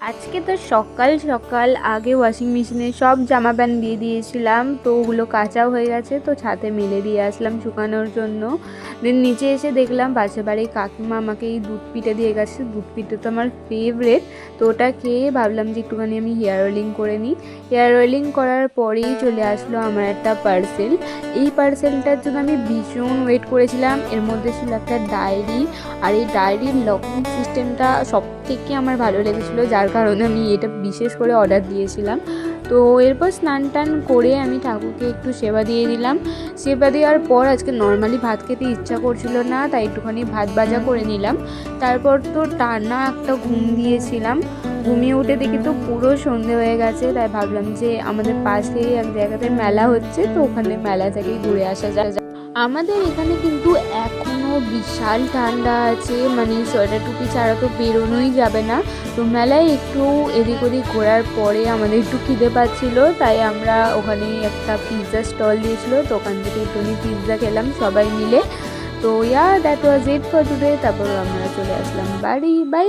আজকে তো সকাল সকাল আগে ওয়াশিং মেশিনে সব জামা প্যান্ট দিয়ে দিয়েছিলাম, তো ওগুলো কাচাও হয়ে গেছে, তো ছাদে মেলে দিয়ে আসলাম শুকানোর জন্য। দেন নিচে এসে দেখলাম পাশের বাড়ির কাকিমা আমাকে এই দুধ পিঠে দিয়ে গেছে। দুধ পিঠে তো আমার ফেভারেট, তো ওটা খেয়ে ভাবলাম যে একটুখানি আমি হেয়ার অয়েলিং করে নিই। হেয়ার অয়েলিং করার পরেই চলে আসলো আমার একটা পার্সেল। এই পার্সেলটার জন্য আমি ভীষণ ওয়েট করেছিলাম। এর মধ্যে ছিল একটা ডায়েরি, আর এই ডায়েরির লকিং সিস্টেমটা সব থেকে আমার ভালো লেগেছিলো, যার কারণে আমি এটা বিশেষ করে অর্ডার দিয়েছিলাম। তো এরপর স্নান টান করে আমি ঠাকুরকে একটু সেবা দিয়ে দিলাম। সেবা দেওয়ার পর আজকে নর্মালি ভাত খেতে ইচ্ছা করছিল না, তাই একটুখানি ভাত ভাজা করে নিলাম। তারপর তো টানা একটা ঘুম দিয়েছিলাম। ঘুমিয়ে উঠে দেখি তো পুরো সন্ধে হয়ে গেছে, তাই ভাবলাম যে আমাদের পাশে এক জায়গাতে মেলা হচ্ছে, তো ওখানে মেলা থেকেই ঘুরে আসা যায়। আমাদের এখানে কিন্তু এখনও বিশাল ঠান্ডা আছে, মানে সোয়েটার টুপি ছাড়া তো বেরোনোই যাবে না। তো মেলায় একটু এদিক ওদিক ঘোরার পরে আমাদের একটু খিদে পাচ্ছিল, তাই আমরা ওখানে একটা পিৎজা স্টল দিয়েছিল, তো ওখান থেকে একটুখানি পিৎজা খেলাম সবাই মিলে। তো that was it for today. তারপর আমরা চলে আসলাম বাড়ি। বাই।